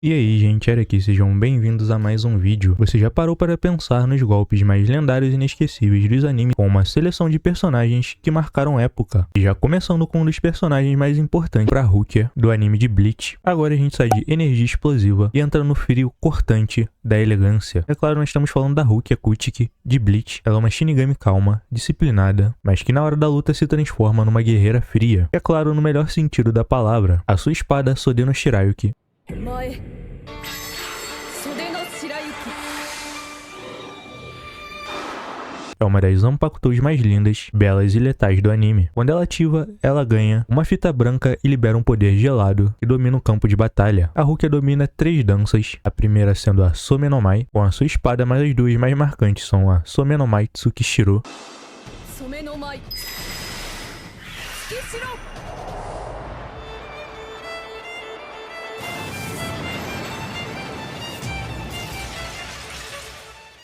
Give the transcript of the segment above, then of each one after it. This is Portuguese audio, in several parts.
E aí, gente, era aqui, sejam bem-vindos a mais um vídeo. Você já parou para pensar nos golpes mais lendários e inesquecíveis dos animes, com uma seleção de personagens que marcaram época? E já começando com um dos personagens mais importantes para Rukia, do anime de Bleach. Agora a gente sai de energia explosiva e entra no frio cortante da elegância. É claro, nós estamos falando da Rukia Kuchiki, de Bleach. Ela é uma Shinigami calma, disciplinada, mas que na hora da luta se transforma numa guerreira fria. É claro, no melhor sentido da palavra. A sua espada Sode no Shirayuki é uma das Zanpakutos mais lindas, belas e letais do anime. Quando ela ativa, ela ganha uma fita branca e libera um poder gelado que domina o campo de batalha. A Rukia domina 3 danças, a primeira sendo a Some no Mai, com a sua espada, mas as duas mais marcantes são a Some no Mai Tsukishiro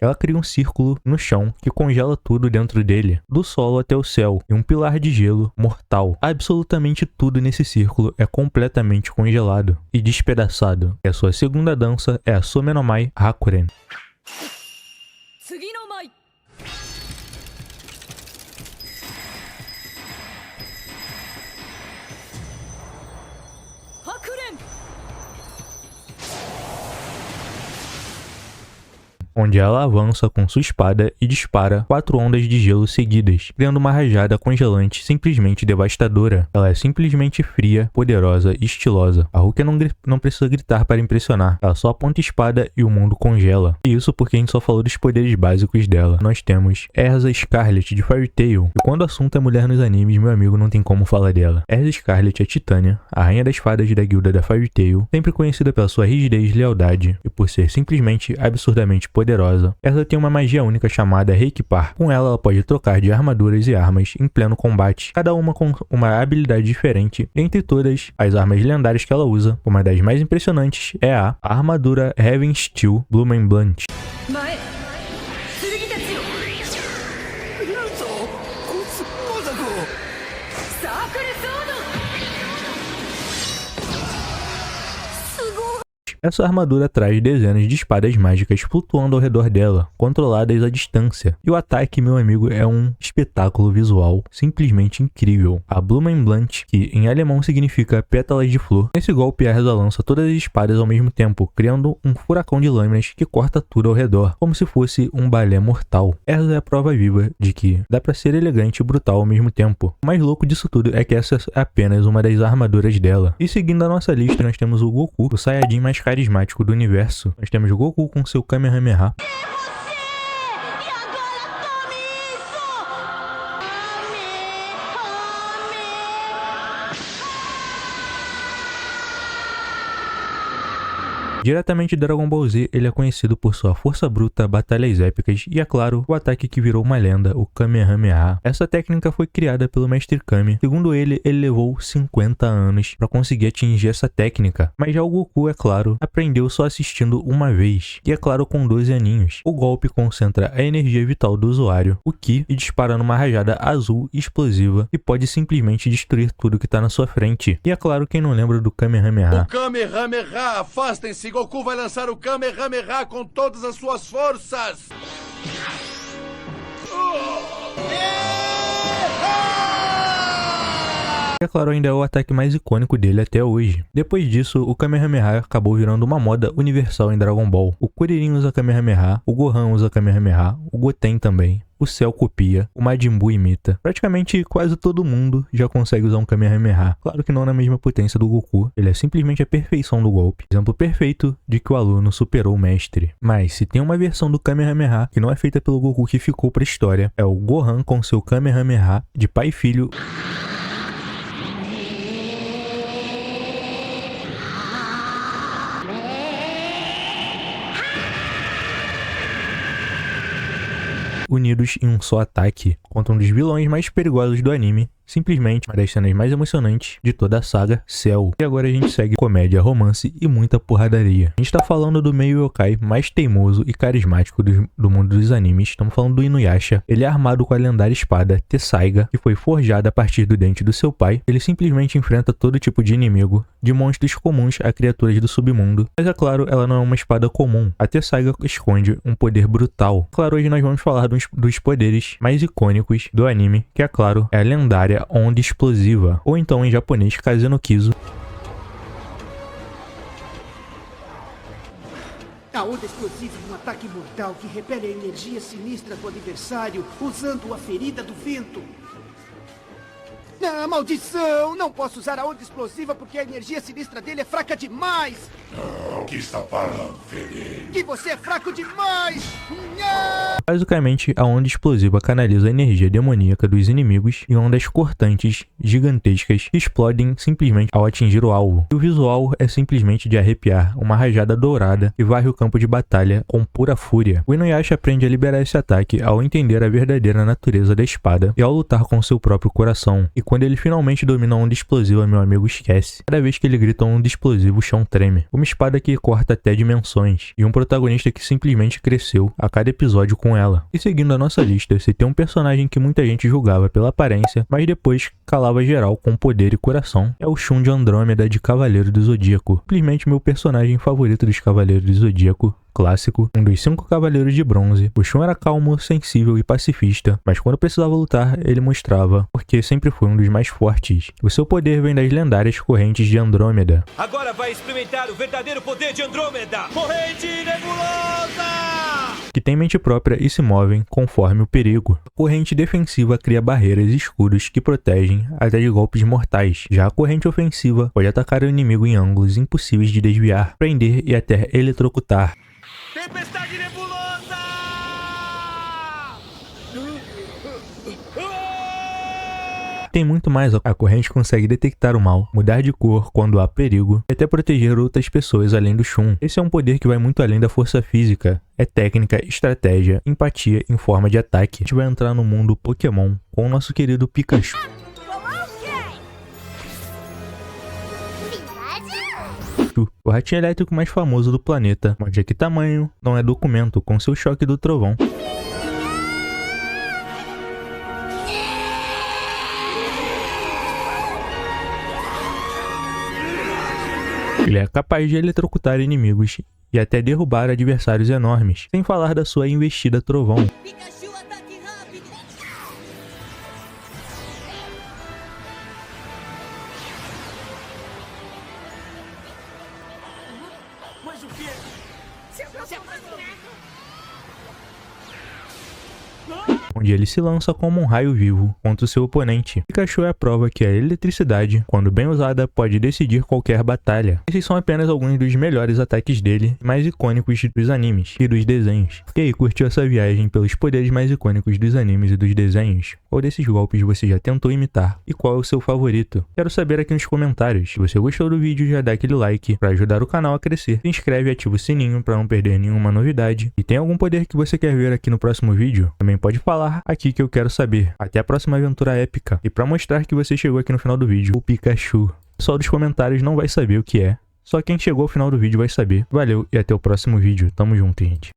Ela cria um círculo no chão que congela tudo dentro dele, do solo até o céu, e um pilar de gelo mortal. Absolutamente tudo nesse círculo é completamente congelado e despedaçado. E a sua segunda dança é a Some no Mai Hakuren. Onde ela avança com sua espada e dispara 4 ondas de gelo seguidas, criando uma rajada congelante simplesmente devastadora. Ela é simplesmente fria, poderosa e estilosa. A Rukia não precisa gritar para impressionar, ela só aponta a espada e o mundo congela. E isso porque a gente só falou dos poderes básicos dela. Nós temos Erza Scarlet de Fairy Tail, e quando o assunto é mulher nos animes, meu amigo, não tem como falar dela. Erza Scarlet é Titânia, a rainha das fadas da guilda da Fairy Tail, sempre conhecida pela sua rigidez e lealdade, e por ser simplesmente absurdamente poderosa. Ela tem uma magia única chamada Reequipar. Com ela pode trocar de armaduras e armas em pleno combate, cada uma com uma habilidade diferente. Entre todas as armas lendárias que ela usa, uma das mais impressionantes é a armadura Heaven Steel Blooming Blunt. Essa armadura traz dezenas de espadas mágicas flutuando ao redor dela, controladas à distância. E o ataque, meu amigo, é um espetáculo visual simplesmente incrível. A Blumenblunt, que em alemão significa pétalas de flor. Nesse golpe, a Erza lança todas as espadas ao mesmo tempo, criando um furacão de lâminas que corta tudo ao redor, como se fosse um balé mortal. Erza é a prova viva de que dá pra ser elegante e brutal ao mesmo tempo. O mais louco disso tudo é que essa é apenas uma das armaduras dela. E seguindo a nossa lista, nós temos o Goku, o Saiyajin mais carismático do universo. Nós temos Goku com seu Kamehameha. Diretamente de Dragon Ball Z, ele é conhecido por sua força bruta, batalhas épicas e, é claro, o ataque que virou uma lenda, o Kamehameha. Essa técnica foi criada pelo Mestre Kami. Segundo ele levou 50 anos para conseguir atingir essa técnica. Mas já o Goku, é claro, aprendeu só assistindo uma vez. E, é claro, com 12 aninhos. O golpe concentra a energia vital do usuário, o Ki, e dispara numa rajada azul explosiva que pode simplesmente destruir tudo que está na sua frente. E, é claro, quem não lembra do Kamehameha? O Kamehameha, afastem-se! Goku vai lançar o Kamehameha com todas as suas forças! É claro, ainda é o ataque mais icônico dele até hoje. Depois disso, o Kamehameha acabou virando uma moda universal em Dragon Ball. O Kuririn usa Kamehameha, o Gohan usa Kamehameha, o Goten também. O Cell copia, o Majin Buu imita. Praticamente quase todo mundo já consegue usar um Kamehameha. Claro que não na mesma potência do Goku, ele é simplesmente a perfeição do golpe. Exemplo perfeito de que o aluno superou o mestre. Mas se tem uma versão do Kamehameha que não é feita pelo Goku que ficou pra história, é o Gohan com seu Kamehameha de pai e filho. Unidos em um só ataque contra um dos vilões mais perigosos do anime, simplesmente uma das cenas mais emocionantes de toda a saga Cell. E agora a gente segue comédia, romance e muita porradaria. A gente tá falando do meio yokai mais teimoso e carismático do mundo dos animes. Estamos falando do Inuyasha. Ele é armado com a lendária espada Tessaiga, que foi forjada a partir do dente do seu pai. Ele simplesmente enfrenta todo tipo de inimigo, de monstros comuns a criaturas do submundo. Mas é claro, ela não é uma espada comum. A Tessaiga esconde um poder brutal. Claro, hoje nós vamos falar dos poderes mais icônicos do anime, que é claro, é a lendária Onda Explosiva, ou então em japonês Kaze no Kizu. A onda explosiva é um ataque mortal que repele a energia sinistra do adversário usando a ferida do vento. Ah, maldição! Não posso usar a onda explosiva porque a energia sinistra dele é fraca demais! O que está falando, Felipe? Que você é fraco demais! Nha! Basicamente, a onda explosiva canaliza a energia demoníaca dos inimigos em ondas cortantes, gigantescas, que explodem simplesmente ao atingir o alvo. E o visual é simplesmente de arrepiar, uma rajada dourada que varre o campo de batalha com pura fúria. O Inuyasha aprende a liberar esse ataque ao entender a verdadeira natureza da espada e ao lutar com seu próprio coração. E quando ele finalmente domina a onda explosiva, meu amigo esquece. Cada vez que ele grita onda explosiva, o chão treme. Uma espada que corta até dimensões. E um protagonista que simplesmente cresceu a cada episódio com ela. E seguindo a nossa lista, se tem um personagem que muita gente julgava pela aparência, mas depois calava geral com poder e coração, é o Shun de Andrômeda de Cavaleiro do Zodíaco. Simplesmente meu personagem favorito dos Cavaleiros do Zodíaco. Clássico, um dos 5 Cavaleiros de Bronze. O Shun era calmo, sensível e pacifista, mas quando precisava lutar, ele mostrava, porque sempre foi um dos mais fortes. O seu poder vem das lendárias correntes de Andrômeda. Agora vai experimentar o verdadeiro poder de Andrômeda! Corrente nebulosa! Que tem mente própria e se movem conforme o perigo. A corrente defensiva cria barreiras e escudos que protegem até de golpes mortais. Já a corrente ofensiva pode atacar o inimigo em ângulos impossíveis de desviar, prender e até eletrocutar. Tempestade nebulosa! Tem muito mais. A corrente consegue detectar o mal, mudar de cor quando há perigo e até proteger outras pessoas além do Shun. Esse é um poder que vai muito além da força física. É técnica, estratégia, empatia em forma de ataque. A gente vai entrar no mundo Pokémon com o nosso querido Pikachu. O ratinho elétrico mais famoso do planeta, mostra que tamanho não é documento com seu choque do trovão. Ele é capaz de eletrocutar inimigos e até derrubar adversários enormes, sem falar da sua investida trovão. Pikachu, ataque rápido! Mas o quê? Onde ele se lança como um raio vivo contra o seu oponente. Pikachu é a prova que a eletricidade, quando bem usada, pode decidir qualquer batalha. Esses são apenas alguns dos melhores ataques dele, mais icônicos dos animes e dos desenhos. E aí, curtiu essa viagem pelos poderes mais icônicos dos animes e dos desenhos? Qual desses golpes você já tentou imitar? E qual é o seu favorito? Quero saber aqui nos comentários. Se você gostou do vídeo, já dá aquele like para ajudar o canal a crescer. Se inscreve e ativa o sininho para não perder nenhuma novidade. E tem algum poder que você quer ver aqui no próximo vídeo? Também pode falar aqui que eu quero saber. Até a próxima aventura épica. E para mostrar que você chegou aqui no final do vídeo, o Pikachu. O pessoal dos comentários não vai saber o que é. Só quem chegou ao final do vídeo vai saber. Valeu e até o próximo vídeo. Tamo junto, gente.